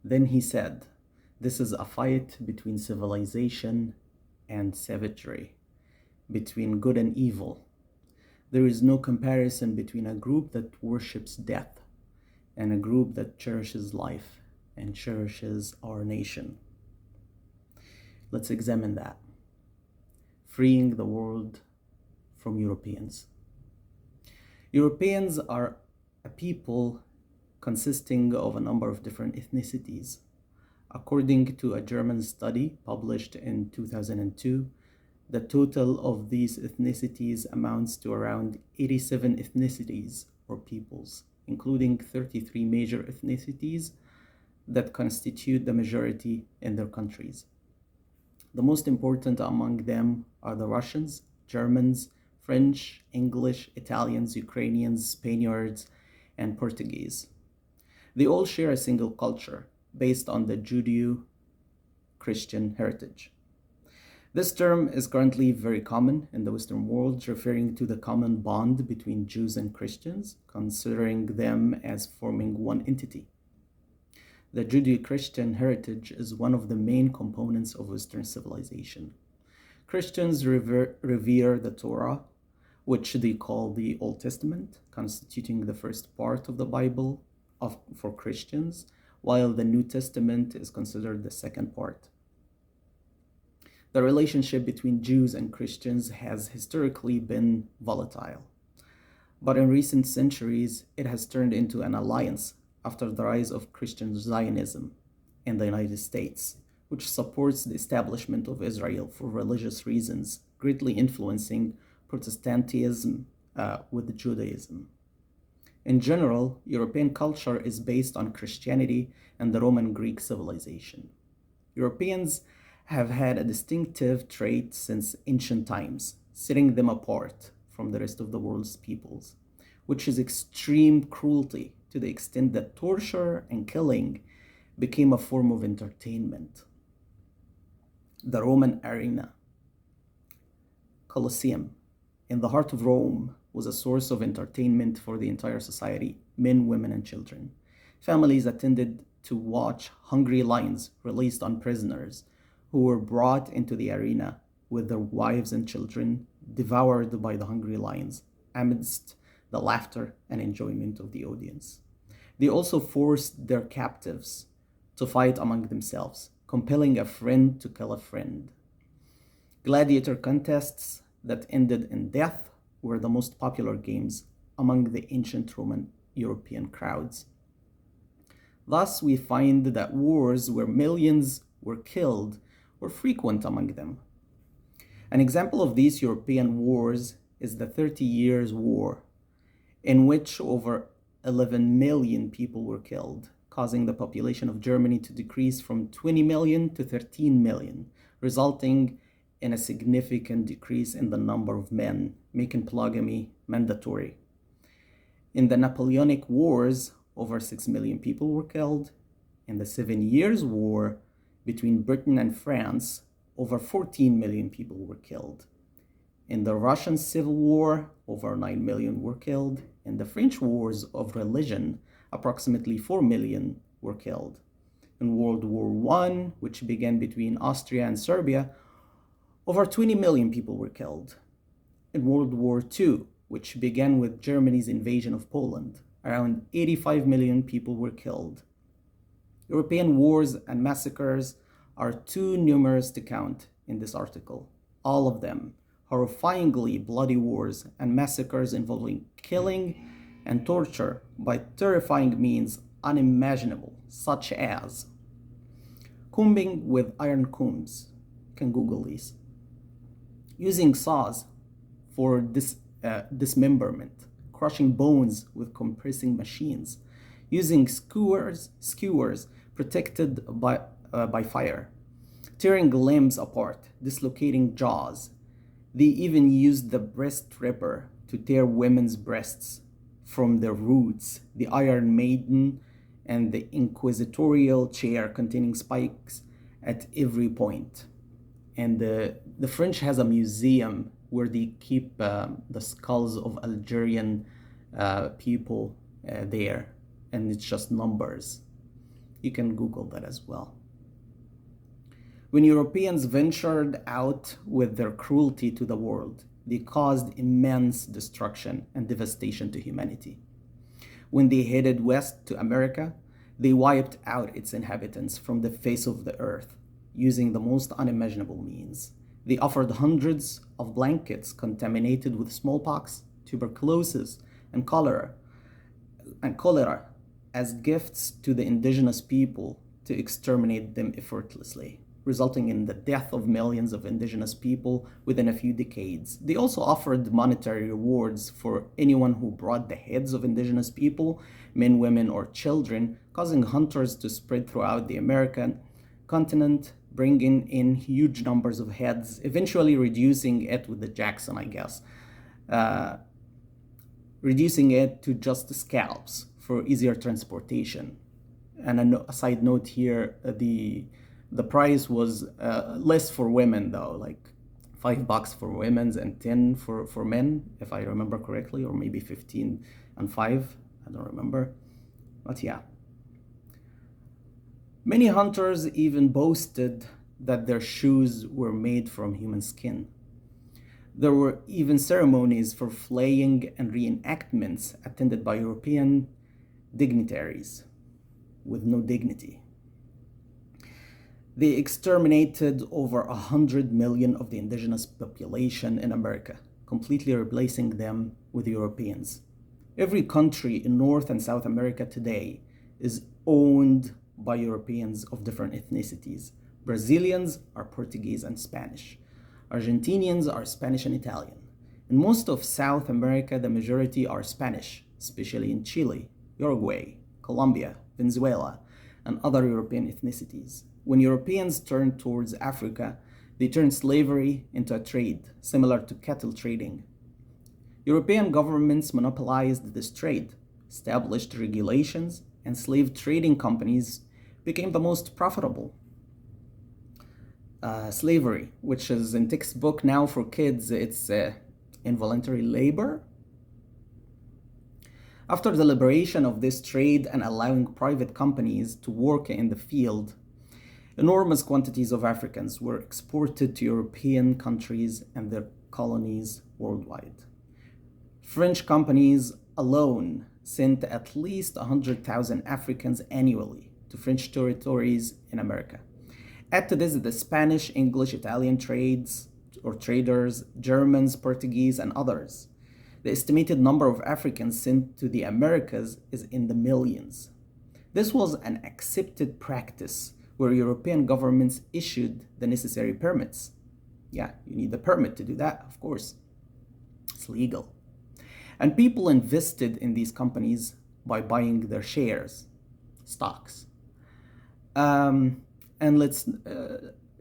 Then he said, "This is a fight between civilization and savagery, between good and evil. There is no comparison between a group that worships death and a group that cherishes life and cherishes our nation." Let's examine that. Freeing the world from Europeans. Europeans are a people consisting of a number of different ethnicities. According to a German study published in 2002, the total of these ethnicities amounts to around 87 ethnicities or peoples, including 33 major ethnicities that constitute the majority in their countries. The most important among them are the Russians, Germans, French, English, Italians, Ukrainians, Spaniards, and Portuguese. They all share a single culture based on the Judeo-Christian heritage. This term is currently very common in the Western world, referring to the common bond between Jews and Christians, considering them as forming one entity. The Judeo-Christian heritage is one of the main components of Western civilization. Christians revere the Torah, which they call the Old Testament, constituting the first part of the Bible for Christians, while the New Testament is considered the second part. The relationship between Jews and Christians has historically been volatile, but in recent centuries it has turned into an alliance after the rise of Christian Zionism in the United States, which supports the establishment of Israel for religious reasons, greatly influencing Protestantism with Judaism. In general, European culture is based on Christianity and the Roman Greek civilization. Europeans have had a distinctive trait since ancient times, setting them apart from the rest of the world's peoples, which is extreme cruelty to the extent that torture and killing became a form of entertainment. The Roman arena, Colosseum, in the heart of Rome, was a source of entertainment for the entire society, men, women, and children. Families attended to watch hungry lions released on prisoners who were brought into the arena with their wives and children devoured by the hungry lions amidst the laughter and enjoyment of the audience. They also forced their captives to fight among themselves, compelling a friend to kill a friend. Gladiator contests that ended in death were the most popular games among the ancient Roman European crowds. Thus, we find that wars where millions were killed were frequent among them. An example of these European wars is the 30 Years' War, in which over 11 million people were killed, causing the population of Germany to decrease from 20 million to 13 million, resulting in a significant decrease in the number of men, making polygamy mandatory. In the Napoleonic Wars, over 6 million people were killed. In the 7 Years' War between Britain and France, over 14 million people were killed. In the Russian Civil War, over 9 million were killed. In the French Wars of Religion, approximately 4 million were killed. In World War I, which began between Austria and Serbia, over 20 million people were killed. In World War II, which began with Germany's invasion of Poland, around 85 million people were killed. European wars and massacres are too numerous to count in this article. All of them horrifyingly bloody wars and massacres involving killing and torture by terrifying means unimaginable, such as combing with iron combs. You can Google these. Using saws for dismemberment, crushing bones with compressing machines, using skewers protected by fire, tearing limbs apart, dislocating jaws. They even used the breast ripper to tear women's breasts from their roots, the Iron Maiden, and the inquisitorial chair containing spikes at every point. And the French has a museum where they keep the skulls of Algerian people there, and it's just numbers. You can Google that as well. When Europeans ventured out with their cruelty to the world, they caused immense destruction and devastation to humanity. When they headed west to America, they wiped out its inhabitants from the face of the earth using the most unimaginable means. They offered hundreds of blankets contaminated with smallpox, tuberculosis, and cholera as gifts to the indigenous people to exterminate them effortlessly, resulting in the death of millions of indigenous people within a few decades. They also offered monetary rewards for anyone who brought the heads of indigenous people, men, women, or children, causing hunters to spread throughout the American continent, bringing in huge numbers of heads, eventually reducing it with the Jackson, I guess, reducing it to just scalps for easier transportation. And a side note here, the price was less for women though, like $5 for women's and 10 for men, if I remember correctly, or maybe 15 and 5, I don't remember. But yeah. Many hunters even boasted that their shoes were made from human skin. There were even ceremonies for flaying and reenactments attended by European dignitaries with no dignity. They exterminated over 100 million of the indigenous population in America, completely replacing them with Europeans. Every country in North and South America today is owned by Europeans of different ethnicities. Brazilians are Portuguese and Spanish. Argentinians are Spanish and Italian. In most of South America, the majority are Spanish, especially in Chile, Uruguay, Colombia, Venezuela, and other European ethnicities. When Europeans turned towards Africa, they turned slavery into a trade, similar to cattle trading. European governments monopolized this trade, established regulations, and slave trading companies became the most profitable. Slavery, which is in textbook now for kids, it's involuntary labor. After the liberation of this trade and allowing private companies to work in the field, enormous quantities of Africans were exported to European countries and their colonies worldwide. French companies alone sent at least 100,000 Africans annually to French territories in America. Add to this the Spanish, English, Italian traders, Germans, Portuguese, and others. The estimated number of Africans sent to the Americas is in the millions. This was an accepted practice where European governments issued the necessary permits. Yeah, you need the permit to do that, of course. It's legal. And people invested in these companies by buying their shares, stocks.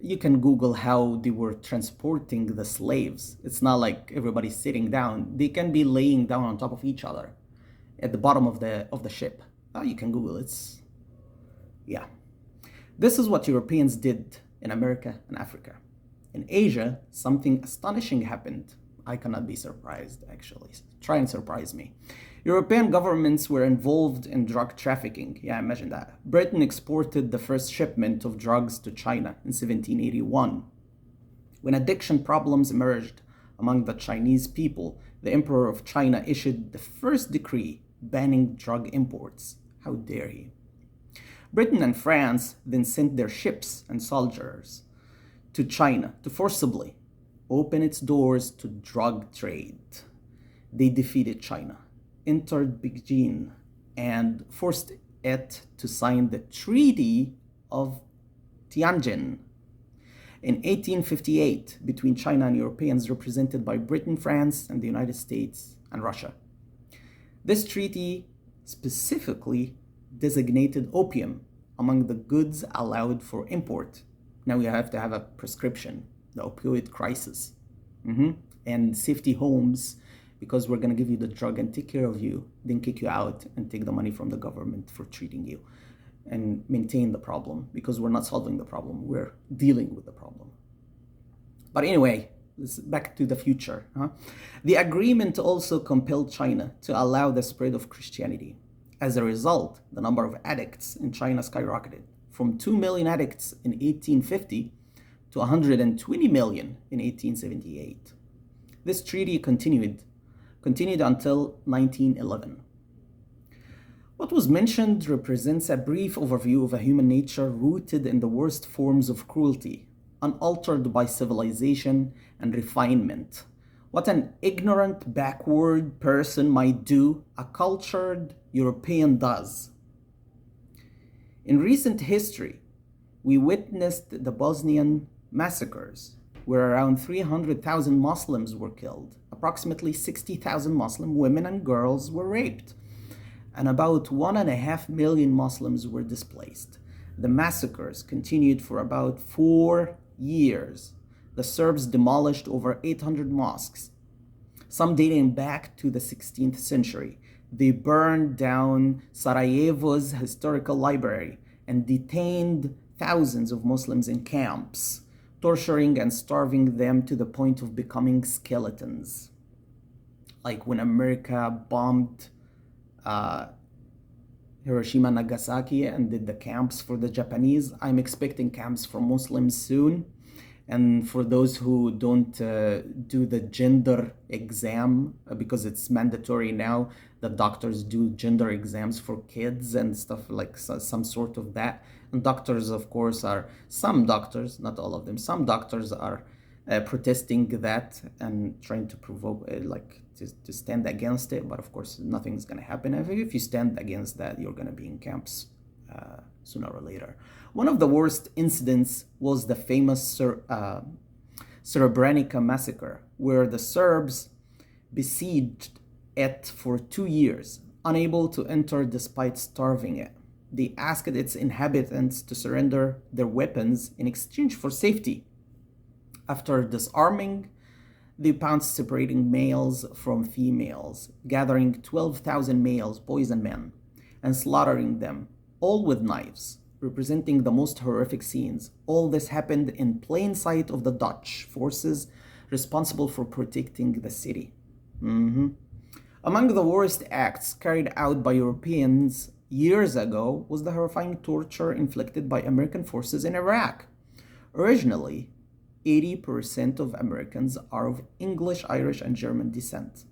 You can Google how they were transporting the slaves. It's not like everybody's sitting down. They can be laying down on top of each other at the bottom of the ship. You can Google it. Yeah. This is what Europeans did in America and Africa. In Asia, something astonishing happened. I cannot be surprised, actually. Try and surprise me. European governments were involved in drug trafficking. Yeah, imagine that. Britain exported the first shipment of drugs to China in 1781. When addiction problems emerged among the Chinese people, the Emperor of China issued the first decree banning drug imports. How dare he? Britain and France then sent their ships and soldiers to China to forcibly open its doors to drug trade. They defeated China, entered Beijing, and forced it to sign the Treaty of Tianjin in 1858 between China and Europeans represented by Britain, France, and the United States and Russia. This treaty specifically designated opium among the goods allowed for import. Now you have to have a prescription, the opioid crisis, and safety homes, because we're going to give you the drug and take care of you, then kick you out and take the money from the government for treating you and maintain the problem, because we're not solving the problem, we're dealing with the problem. But anyway, this is back to the future. The agreement also compelled China to allow the spread of Christianity. As a result, the number of addicts in China skyrocketed from 2 million addicts in 1850 to 120 million in 1878. This treaty continued until 1911. What was mentioned represents a brief overview of a human nature rooted in the worst forms of cruelty, unaltered by civilization and refinement. What an ignorant, backward person might do, a cultured European does. In recent history, we witnessed the Bosnian massacres, where around 300,000 Muslims were killed. Approximately 60,000 Muslim women and girls were raped, and about 1.5 million Muslims were displaced. The massacres continued for about 4 years. The Serbs demolished over 800 mosques, some dating back to the 16th century. They burned down Sarajevo's historical library and detained thousands of Muslims in camps, torturing and starving them to the point of becoming skeletons. Like when America bombed Hiroshima and Nagasaki and did the camps for the Japanese. I'm expecting camps for Muslims soon. And for those who don't do the gender exam, because it's mandatory now, that doctors do gender exams for kids and stuff like some sort of that. And doctors, of course, some doctors, not all of them, some doctors are protesting that and trying to provoke, to stand against it. But of course, nothing's going to happen. If you stand against that, you're going to be in camps sooner or later. One of the worst incidents was the famous Srebrenica massacre, where the Serbs besieged it for 2 years, unable to enter despite starving it. They asked its inhabitants to surrender their weapons in exchange for safety. After disarming, they pounced, separating males from females, gathering 12,000 males, boys and men, and slaughtering them, all with knives, representing the most horrific scenes. All this happened in plain sight of the Dutch forces responsible for protecting the city. Among the worst acts carried out by Europeans years ago was the horrifying torture inflicted by American forces in Iraq. Originally, 80% of Americans are of English, Irish, and German descent.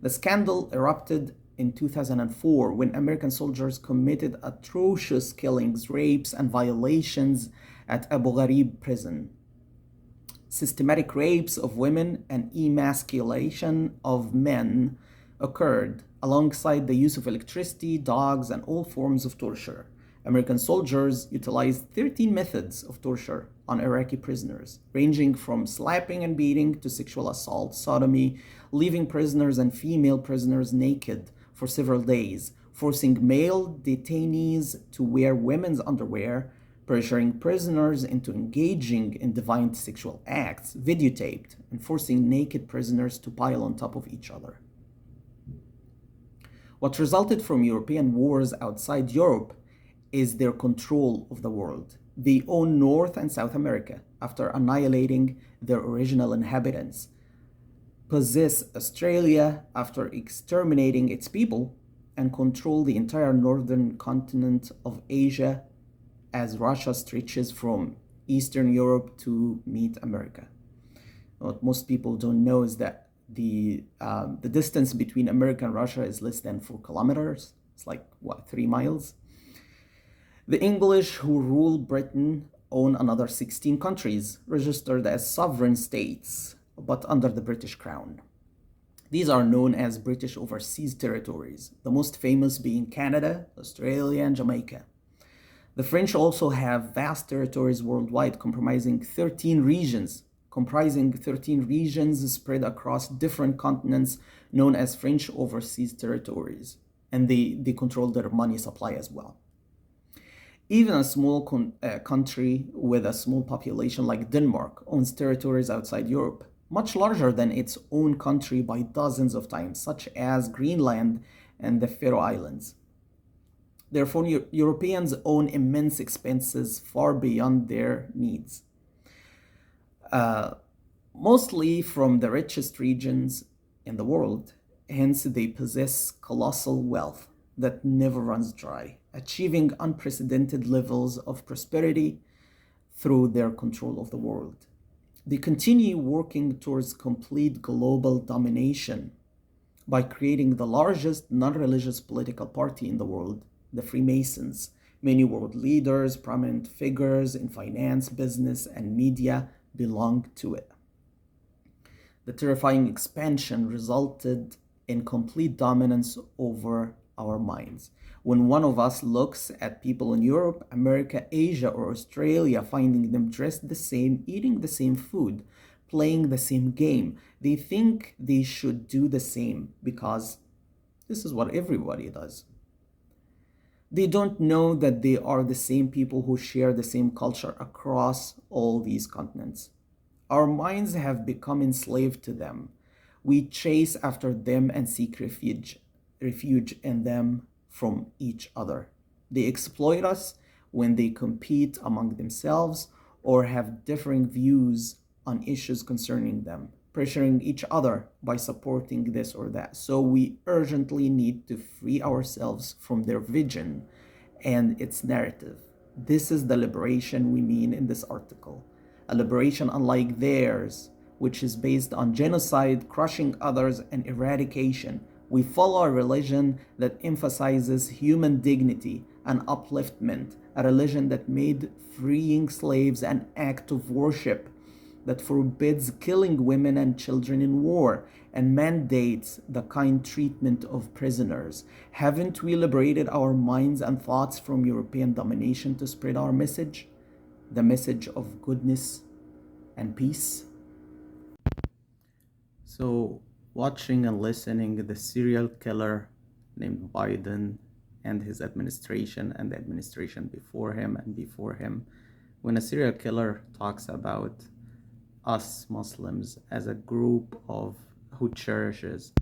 The scandal erupted in 2004 when American soldiers committed atrocious killings, rapes, and violations at Abu Ghraib prison. Systematic rapes of women and emasculation of men occurred alongside the use of electricity, dogs, and all forms of torture. American soldiers utilized 13 methods of torture on Iraqi prisoners, ranging from slapping and beating to sexual assault, sodomy, leaving prisoners and female prisoners naked for several days, forcing male detainees to wear women's underwear, pressuring prisoners into engaging in deviant sexual acts, videotaped, and forcing naked prisoners to pile on top of each other. What resulted from European wars outside Europe is their control of the world. They own North and South America after annihilating their original inhabitants, possess Australia after exterminating its people, and control the entire northern continent of Asia as Russia stretches from Eastern Europe to meet America. What most people don't know is that the distance between America and Russia is less than 4 kilometers. It's like, 3 miles? The English who rule Britain own another 16 countries, registered as sovereign states, but under the British Crown. These are known as British Overseas Territories, the most famous being Canada, Australia, and Jamaica. The French also have vast territories worldwide comprising 13 regions spread across different continents known as French Overseas Territories, and they control their money supply as well. Even a small country with a small population like Denmark owns territories outside Europe, much larger than its own country by dozens of times, such as Greenland and the Faroe Islands. Therefore, Europeans own immense expenses far beyond their needs, mostly from the richest regions in the world. Hence, they possess colossal wealth. that never runs dry, achieving unprecedented levels of prosperity through their control of the world. They continue working towards complete global domination by creating the largest non religious political party in the world, the Freemasons. Many world leaders, prominent figures in finance, business, and media belong to it. The terrifying expansion resulted in complete dominance over our minds. When one of us looks at people in Europe, America, Asia, or Australia, finding them dressed the same, eating the same food, playing the same game, they think they should do the same because this is what everybody does. They don't know that they are the same people who share the same culture across all these continents. Our minds have become enslaved to them. We chase after them and seek refuge in them from each other. They exploit us when they compete among themselves or have differing views on issues concerning them, pressuring each other by supporting this or that. So we urgently need to free ourselves from their vision and its narrative. This is the liberation we mean in this article. A liberation unlike theirs, which is based on genocide, crushing others, and eradication. We follow a religion that emphasizes human dignity and upliftment, a religion that made freeing slaves an act of worship, that forbids killing women and children in war, and mandates the kind treatment of prisoners. Haven't we liberated our minds and thoughts from European domination to spread our message? The message of goodness and peace? So, watching and listening the serial killer named Biden and his administration and the administration before him, when a serial killer talks about us Muslims as a group of who cherishes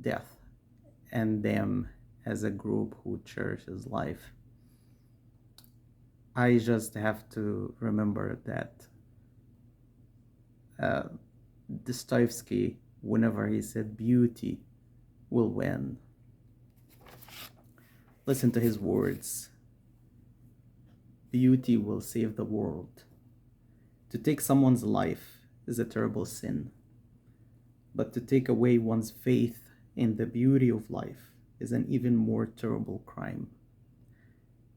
death and them as a group who cherishes life, I just have to remember that Dostoevsky, whenever he said beauty will win, listen to his words. Beauty will save the world. To take someone's life is a terrible sin, but to take away one's faith in the beauty of life is an even more terrible crime.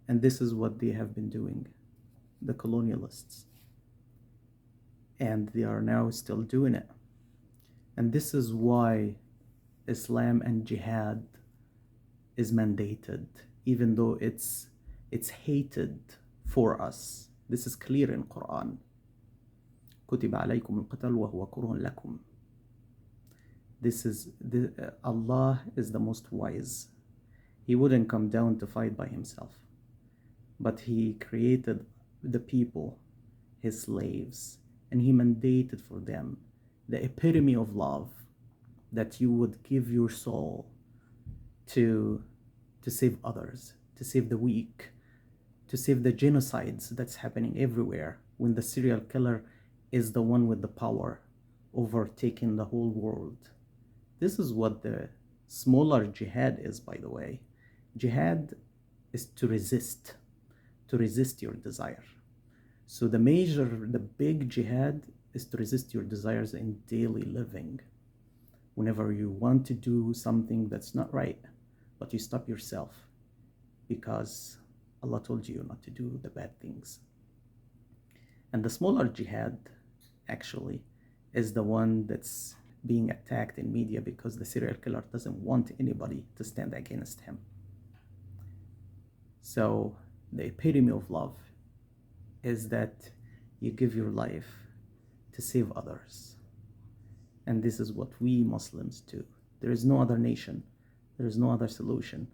And this is what they have been doing, the colonialists. And they are now still doing it. And this is why Islam and Jihad is mandated, even though it's hated for us. This is clear in Quran. كتب عليكم القتال وهو كره لكم. Allah is the most wise. He wouldn't come down to fight by himself, but he created the people, his slaves, and he mandated for them the epitome of love, that you would give your soul to save others, to save the weak, to save the genocides that's happening everywhere when the serial killer is the one with the power overtaking the whole world. This is what the smaller jihad is, by the way. Jihad is to resist your desire. So the big jihad is to resist your desires in daily living. Whenever you want to do something that's not right, but you stop yourself because Allah told you not to do the bad things. And the smaller jihad actually is the one that's being attacked in media because the serial killer doesn't want anybody to stand against him. So the epitome of love is that you give your life to save others. And this is what we Muslims do. There is no other nation. There is no other solution.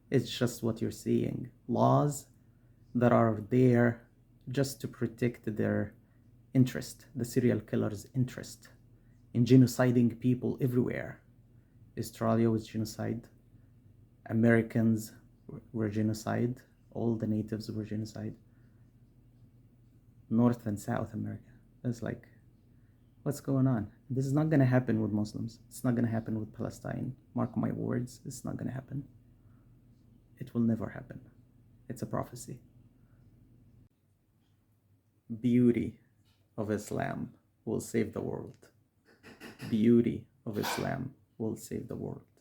It's just what you're seeing. Laws that are there just to protect their interest, the serial killer's interest, in genociding people everywhere. Australia was genocide. Americans were genocide. All the natives were genocide. North and South America. It's like, what's going on? This is not going to happen with Muslims. It's not going to happen with Palestine. Mark my words, it's not going to happen. It will never happen. It's a prophecy. Beauty of Islam will save the world. Beauty of Islam will save the world.